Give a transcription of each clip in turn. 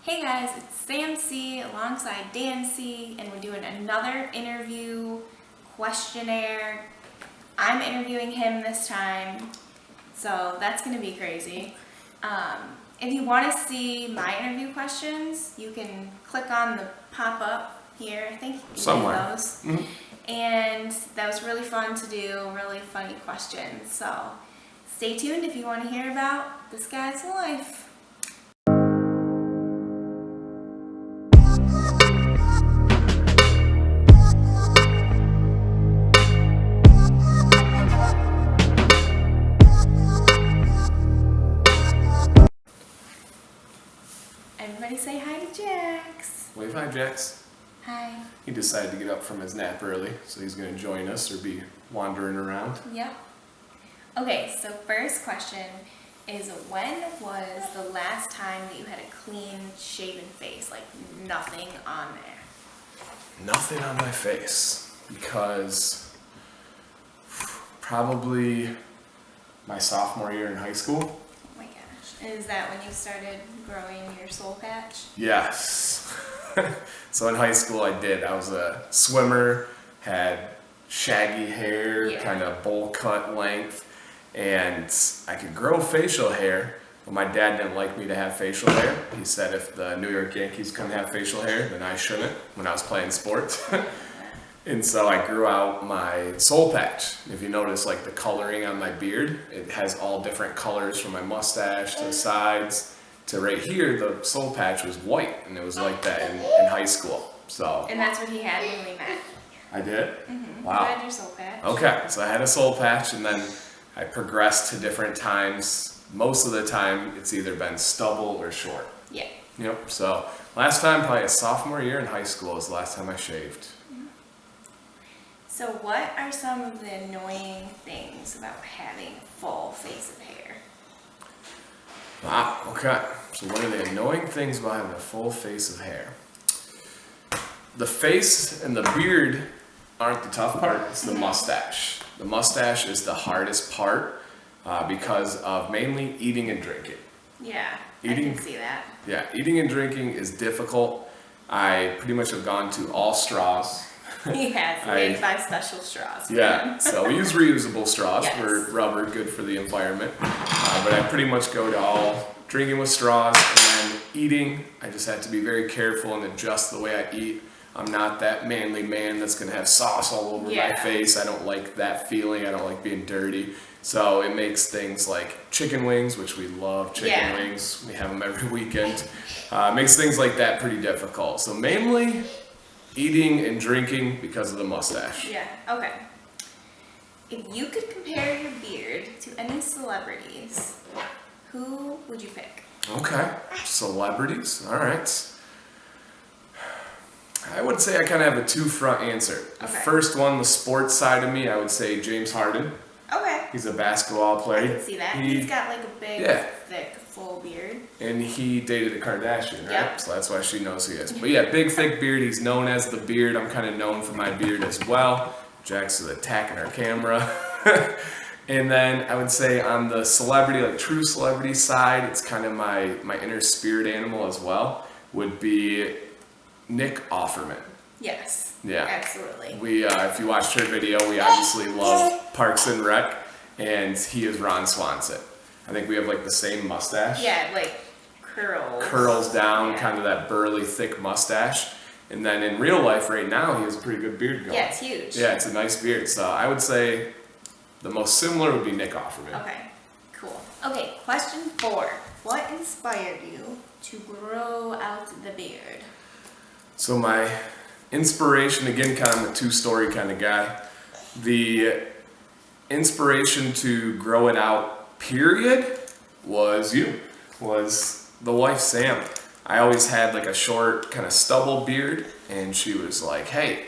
Hey guys, it's Sam C alongside Dan C, and we're doing another interview questionnaire. I'm interviewing him this time, so that's going to be crazy. If you want to see my interview questions, you can click on the pop-up here. I think you can Somewhere. do those. And that was really fun to do, really funny questions. So stay tuned if you want to hear about this guy's life. Everybody say hi to Jax. Wave hi, Jax. Hi. He decided to get up from his nap early, so he's going to join us or be wandering around. Yep. Okay, so first question is, when was the last time that you had a clean shaven face, like nothing on there? Nothing on my face, because probably my sophomore year in high school. Oh my gosh. Is that when you started growing your soul patch? Yes. So in high school I did. I was a swimmer, had shaggy hair, Yeah. kind of bowl cut length, and I could grow facial hair, but my dad didn't like me to have facial hair. He said if the New York Yankees couldn't have facial hair, then I shouldn't when I was playing sports. And so I grew out my soul patch. If you notice, like the coloring on my beard, it has all different colors from my mustache to the sides to right here. The soul patch was white, and it was like that in high school. So And that's what he had when we met. I did. You Wow. had your soul patch. Okay, so I had a soul patch, and then I progressed to different times. Most of the time, it's either been stubble or short. Yeah. Yep. So last time, probably a sophomore year in high school, is the last time I shaved. So what are some of the annoying things about having a full face of hair? Wow, okay. So what are the annoying things about having a full face of hair? The face and the beard aren't the tough part, it's the mustache. The mustache is the hardest part because of mainly eating and drinking. Yeah, I Eating- can see that. Yeah, eating and drinking is difficult. I pretty much have gone to all straws. He has I- made by special straws. Yeah, so we use reusable straws Yes. for rubber, good for the environment. But I pretty much go to all drinking with straws, and then eating, I just have to be very careful and adjust the way I eat. I'm not that manly man that's gonna have sauce all over my Yeah. face. I don't like that feeling. I don't like being dirty. So it makes things like chicken wings, which we love chicken Yeah. wings. We have them every weekend. Makes things like that pretty difficult. So mainly eating and drinking because of the mustache. Yeah, okay. If you could compare your beard to any celebrities, who would you pick? Okay, celebrities. All right. I would say I kind of have a two-front answer. The Okay. first one, the sports side of me, I would say James Harden. Okay, He's a basketball I player. can see that. He- He's got like a big, Yeah. thick, full beard. And he dated a Kardashian, right? Yep. So that's why she knows who he is. But yeah, big, thick beard. He's known as the Beard. I'm kind of known for my beard as well. Jax is attacking our camera. And then I would say on the celebrity, like true celebrity side, it's kind of my inner spirit animal as well, would be Nick Offerman. Yes. Yeah. Absolutely. We, if you watched her video, we obviously love Parks and Rec, and he is Ron Swanson. I think we have like the same mustache. Yeah, like curls. Curls down, Yeah. kind of that burly, thick mustache. And then in real life right now, he has a pretty good beard going. Yeah, it's huge. Yeah, it's a nice beard. So I would say the most similar would be Nick Offerman. Okay, cool. Okay, question 4. What inspired you to grow out the beard? So my inspiration, again, kind of a two-story kind of guy. The inspiration to grow it out, period, was the wife Sam. I always had like a short kind of stubble beard, and she was like, hey,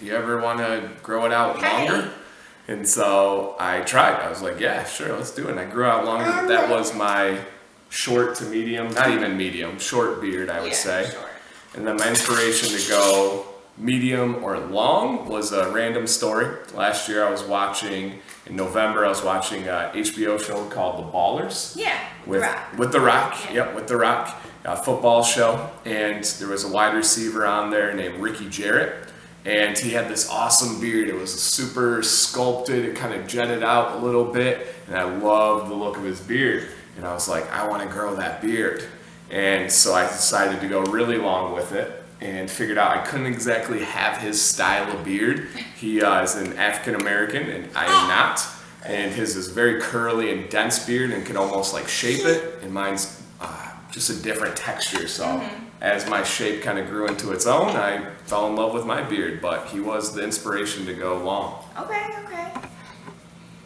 you ever want to grow it out longer? And so I tried. I was like, yeah, sure, let's do it. And I grew out longer, but that was my short to medium, not even medium, short beard, I would say. Sure. And then my inspiration to go medium or long was a random story. Last year in November, I was watching a HBO show called The Ballers. Yeah, With Rock. with The Rock. Yeah. Yep, with The Rock. football show, and there was a wide receiver on there named Ricky Jarrett, and he had this awesome beard. It was super sculpted, it kind of jetted out a little bit, and I loved the look of his beard. And I was like, I want to grow that beard. And so I decided to go really long with it and figured out I couldn't exactly have his style of beard. He is an African American and I am not. And his is very curly and dense beard and can almost like shape it. And mine's just a different texture. So as my shape kind of grew into its own, I fell in love with my beard. But he was the inspiration to go long. Okay.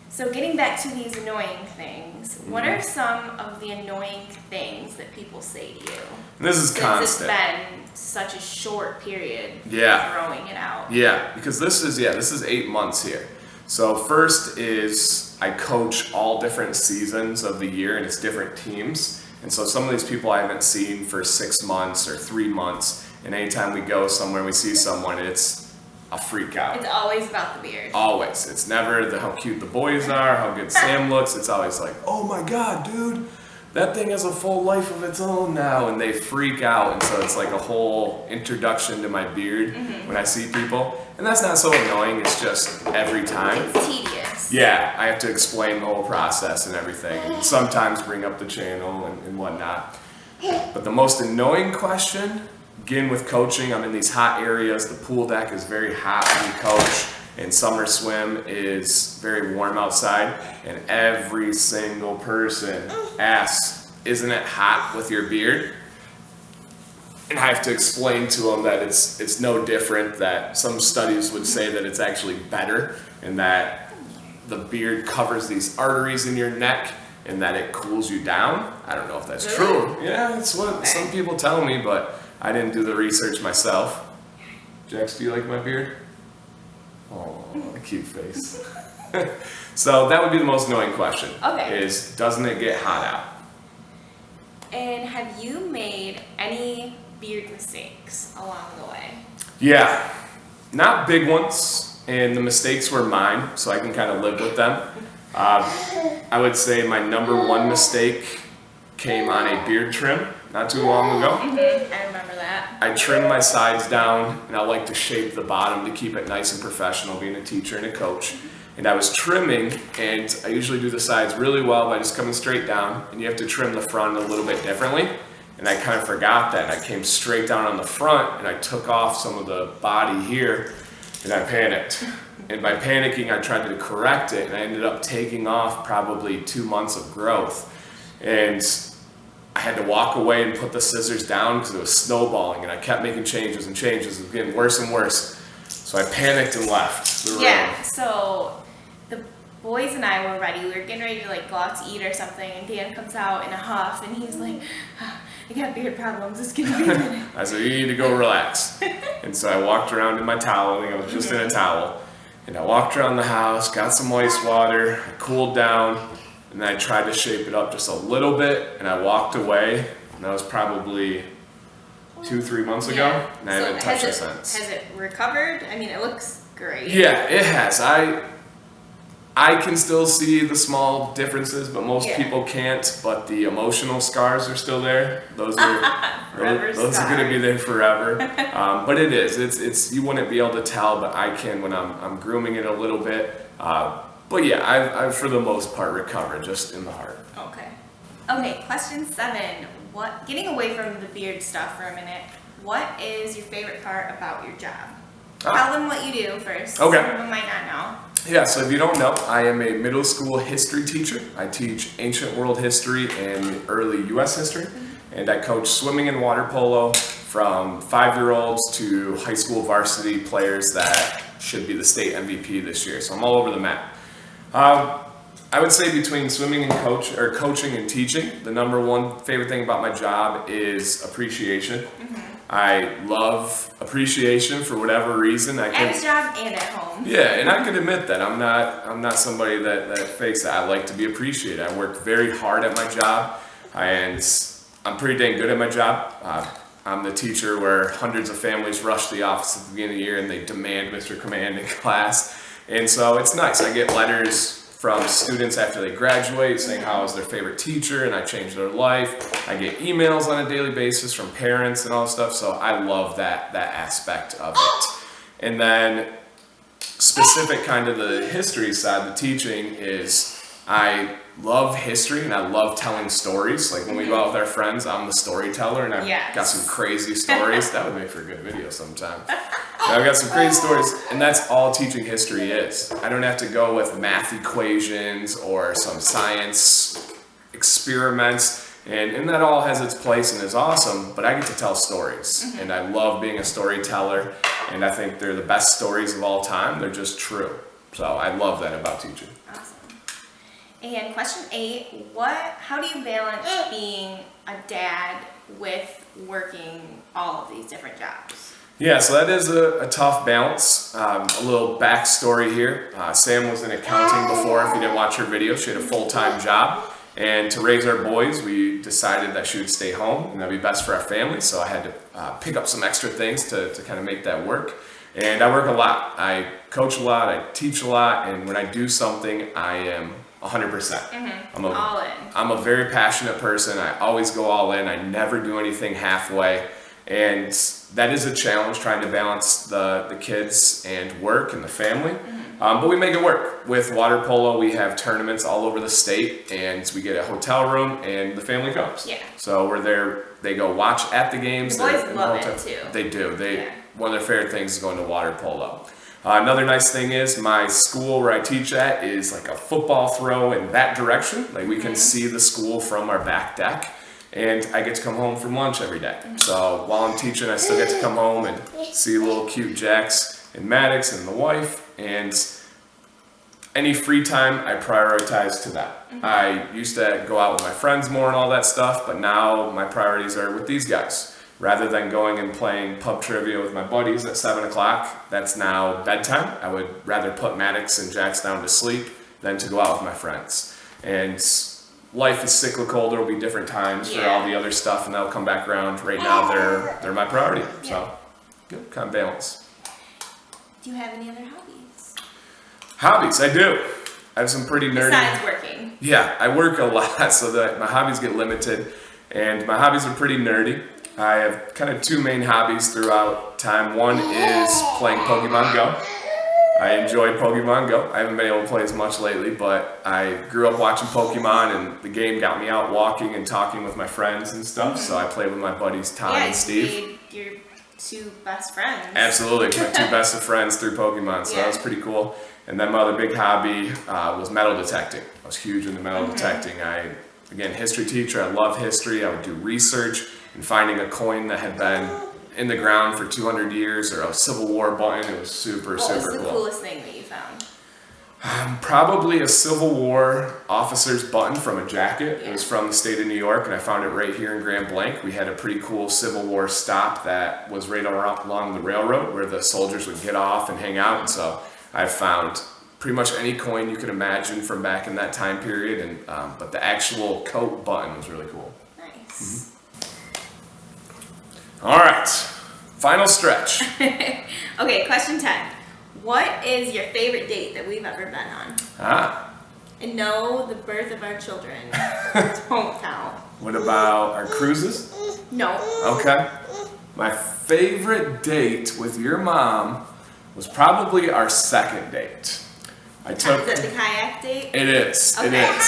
So getting back to these annoying things, what are some of the annoying things that people say to you? And this is constant. It's been such a short period of growing it out. Yeah, because this is 8 months here. So first is I coach all different seasons of the year and it's different teams. And so some of these people I haven't seen for 6 months or 3 months. And anytime we go somewhere, we see someone, it's a freak out. It's always about the beard. Always. It's never how cute the boys are, how good Sam looks. It's always like, oh my God, dude, that thing has a full life of its own now. And they freak out. And so it's like a whole introduction to my beard when I see people. And that's not so annoying. It's just every time. It's tedious. Yeah, I have to explain the whole process and everything. And sometimes bring up the channel and whatnot. But the most annoying question, again with coaching, I'm in these hot areas. The pool deck is very hot when you coach, and summer swim is very warm outside. And every single person asks, isn't it hot with your beard? And I have to explain to them that it's no different, that some studies would say that it's actually better, and that the beard covers these arteries in your neck and that it cools you down. I don't know if that's true. Yeah, that's what some people tell me, but I didn't do the research myself. Jax, do you like my beard? Oh, cute face. So that would be the most annoying question. Okay. Is, doesn't it get hot out? And have you made any beard mistakes along the way? Yeah, not big ones, and the mistakes were mine, so I can kind of live with them. I would say my number one mistake came on a beard trim not too long ago. I remember that. I trim my sides down, and I like to shape the bottom to keep it nice and professional, being a teacher and a coach. And I was trimming, and I usually do the sides really well by just coming straight down, and you have to trim the front a little bit differently. And I kind of forgot that. I came straight down on the front, and I took off some of the body here, and I panicked. And by panicking, I tried to correct it, and I ended up taking off probably 2 months of growth. And I had to walk away and put the scissors down because it was snowballing, and I kept making changes and changes. It was getting worse and worse. So I panicked and left the room. Yeah, so the boys and I were ready. We were getting ready to like go out to eat or something, and Dan comes out in a huff, and he's like, I got beard problems, it's gonna be a minute. I said, you need to go relax. And so I walked around in my towel. I think I was just in a towel. And I walked around the house, got some ice water, I cooled down, and then I tried to shape it up just a little bit, and I walked away. And that was probably 2-3 months ago, and I haven't touched it since. Has it recovered? I mean, it looks great. Yeah, it has. I can still see the small differences, but most people can't. But the emotional scars are still there. Those are those are going to be there forever. But it is. It's you wouldn't be able to tell, but I can when I'm grooming it a little bit. But yeah, I've for the most part recovered, just in the heart. Okay. Question 7. Getting away from the beard stuff for a minute, what is your favorite part about your job? Tell them what you do first. Okay. Some of them might not know. Yeah, so if you don't know, I am a middle school history teacher. I teach ancient world history and early U.S. history, and I coach swimming and water polo from 5-year-olds to high school varsity players that should be the state MVP this year. So I'm all over the map. I would say between swimming and coaching and teaching, the number one favorite thing about my job is appreciation. I love appreciation for whatever reason. At a job and at home. Yeah, and I can admit that I'm not somebody that fakes that. I like to be appreciated. I work very hard at my job, and I'm pretty dang good at my job. I'm the teacher where hundreds of families rush the office at the beginning of the year and they demand Mr. Command in class, and so it's nice. I get letters from students after they graduate saying how I was their favorite teacher and I changed their life. I get emails on a daily basis from parents and all that stuff, so I love that aspect of it. And then specific kind of the history side, the teaching is I love history and I love telling stories. Like when we go out with our friends, I'm the storyteller and I've got some crazy stories. That would make for a good video sometime. I've got some crazy stories, and that's all teaching history is. I don't have to go with math equations or some science experiments, and that all has its place and is awesome, but I get to tell stories, and I love being a storyteller, and I think they're the best stories of all time. They're just true. So I love that about teaching. Awesome. And question 8, how do you balance being a dad with working all of these different jobs? Yeah, so that is a tough balance. A little backstory here. Sam was in accounting before. If you didn't watch her video, she had a full-time job. And to raise our boys, we decided that she would stay home and that'd be best for our family. So I had to pick up some extra things to kind of make that work. And I work a lot. I coach a lot, I teach a lot, and when I do something, I am 100%. All in. I'm a very passionate person. I always go all in. I never do anything halfway. And that is a challenge, trying to balance the kids and work and the family. But we make it work. With water polo, we have tournaments all over the state, and we get a hotel room, and the family comes. Yeah. So we're there. They go watch at the games. The boys love it too. They do. One of their favorite things is going to water polo. Another nice thing is my school where I teach at is like a football throw in that direction. Like we can see the school from our back deck. And I get to come home from lunch every day. So while I'm teaching, I still get to come home and see little cute Jax and Maddox and the wife. And any free time, I prioritize to that. I used to go out with my friends more and all that stuff, but now my priorities are with these guys. Rather than going and playing pub trivia with my buddies at 7 o'clock, that's now bedtime. I would rather put Maddox and Jax down to sleep than to go out with my friends. And life is cyclical. There will be different times for all the other stuff, and that'll come back around. Right now, they're my priority. So, kind of balance. Do you have any other hobbies? Hobbies, I do. I have some pretty nerdy. Besides working. Yeah, I work a lot, so that my hobbies get limited, and my hobbies are pretty nerdy. I have kind of 2 main hobbies throughout time. One is playing Pokemon Go. I enjoy Pokemon Go. I haven't been able to play as much lately, but I grew up watching Pokemon, and the game got me out walking and talking with my friends and stuff. So I play with my buddies Tom and Steve. Yeah, your 2 best friends. Absolutely, my 2 best of friends through Pokemon. So that was pretty cool. And then my other big hobby was metal detecting. I was huge into metal detecting. Again, history teacher. I love history. I would do research and finding a coin that had been in the ground for 200 years or a Civil War button. It was super cool. What was the coolest thing that you found? Probably a Civil War officer's button from a jacket. It was from the state of New York, and I found it right here in Grand Blanc. We had a pretty cool Civil War stop that was right along the railroad where the soldiers would get off and hang out. And so I found pretty much any coin you could imagine from back in that time period, and but the actual coat button was really cool. Nice. All right, final stretch. Okay, question 10. What is your favorite date that we've ever been on? And no, the birth of our children don't count. What about our cruises? No. Okay. My favorite date with your mom was probably our second date. Is that the kayak date? It is. Okay. It is.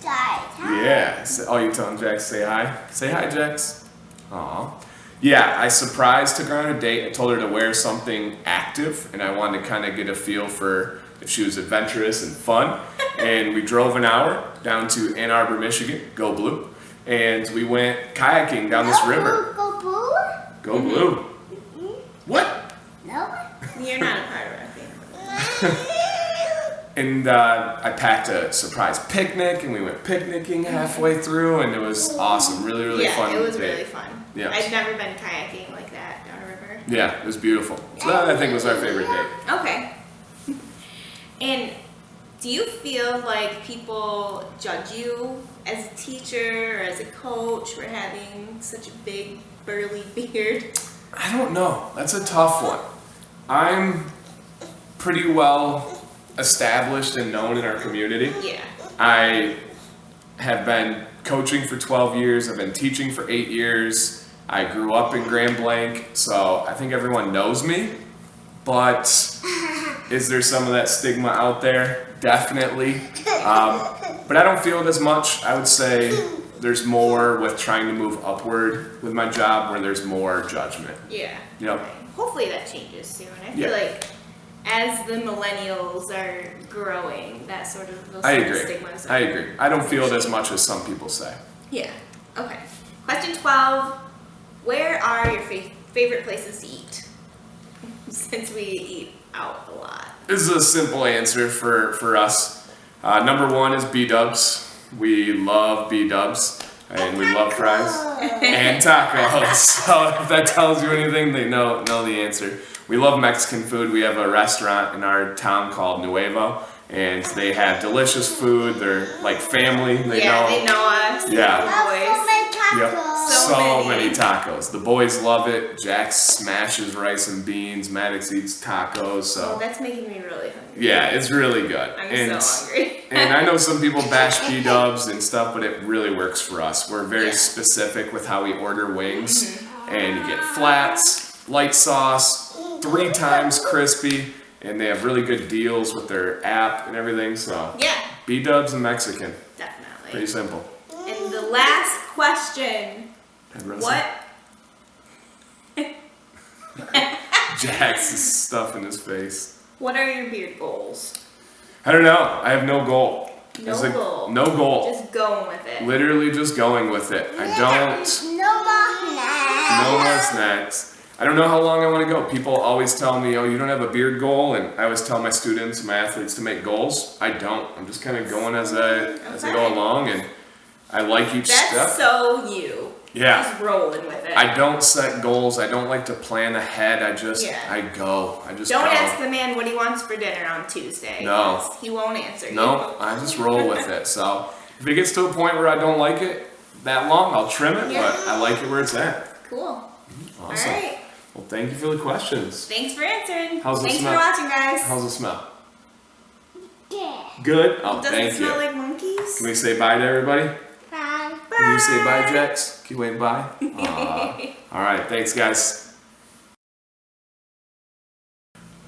Hi. Yeah. Oh, you telling Jax say hi? Say hi, Jax. Aw. Yeah, I took her on a date. I told her to wear something active, and I wanted to kind of get a feel for if she was adventurous and fun. And we drove an hour down to Ann Arbor, Michigan. Go Blue. And we went kayaking down this river. Go blue? Go Blue. What? No. You're not a part of our family. And I packed a surprise picnic, and we went picnicking halfway through, and it was awesome. Really fun. Yeah, it was day. really fun. Yeah. I'd never been kayaking like that down a river. Yeah, it was beautiful. So that, I think, was our favorite date. Okay. And do you feel like people judge you as a teacher or as a coach for having such a big, burly beard? I don't know. That's a tough one. I'm pretty well established and known in our community. Yeah. I have been coaching for 12 years. I've been teaching for 8 years. I grew up in Grand Blanc, so I think everyone knows me. But is there some of that stigma out there? Definitely. But I don't feel it as much. I would say there's more with trying to move upward with my job where there's more judgment. Yeah. Yep. Okay. Hopefully that changes soon. I feel Yeah. like as the millennials are growing, that sort of those I sort of agree. stigmas. I agree. I don't feel it as much as some people say. Yeah. Okay. Question 12. Where are your favorite places to eat? Since we eat out a lot. This is a simple answer for us. Number one is B-dubs. We love B-dubs. And we love fries. And tacos. So if that tells you anything, they know the answer. We love Mexican food. We have a restaurant in our town called Nuevo. And they have delicious food. They're like family. They know us. Yeah. The boys. Yep. So So many. many tacos. The boys love it. Jax smashes rice and beans. Maddox eats tacos. So Oh, that's making me really hungry. yeah, it's really good. I'm so hungry. And I know some people bash B-dubs and stuff, but it really works for us. We're very Yeah. specific with how we order wings. And you get flats, light sauce, 3 times crispy, and they have really good deals with their app and everything. So Yeah, B-dubs and Mexican. definitely. Pretty simple. And the last question. What? Jax is stuffing his face. What are your beard goals? I don't know. I have no goal. No It's like, goal. no goal. Just going with it. Literally just going with it. I don't. No more snacks. No more snacks. I don't know how long I want to go. People always tell me, oh, you don't have a beard goal. And I always tell my students, my athletes to make goals. I don't. I'm just kind of going as I go along. And I like each That's step. so you. Yeah. Just rolling with it. I don't set goals. I don't like to plan ahead. I just, Yeah. I go. I just Don't go. ask the man what he wants for dinner on Tuesday. No. 'Cause he won't answer you. No, I just roll with it. So if it gets to a point where I don't like it that long, I'll trim it, Yeah. but I like it where it's at. Cool. Awesome. All right. Well, thank you for the questions. Thanks for answering. How's it Thanks smell? for watching, guys. How's it smell? Yeah. Good? Oh, Does thank it smell you. like monkeys? Can we say bye to everybody? Bye. Can you say bye, Jax? Can you wave bye? All right, thanks, guys.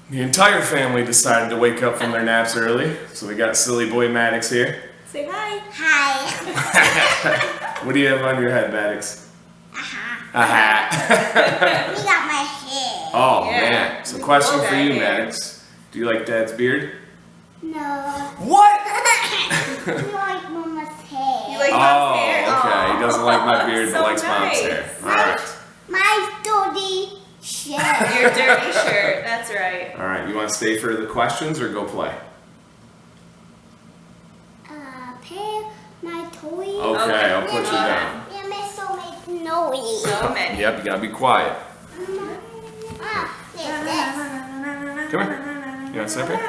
The entire family decided to wake up from their naps early, so we got silly boy Maddox here. Say hi. Hi. What do you have on your head, Maddox? A hat. We got my hair. Oh, Yeah. man. So question Love for that you, hair. Maddox. Do you like Dad's beard? No. What? We like Mama's hair. You like Oh, mom's hair? okay. He doesn't like my Aw, beard, so but likes mom's nice. hair. All right. My dirty shirt. Your dirty shirt. That's right. All right. You want to stay for the questions or go play? Pay my toy. Okay, I'll put you down. Yeah, my so make noise. So many. Yep, you gotta be quiet. This. Come here. You want to sit up here?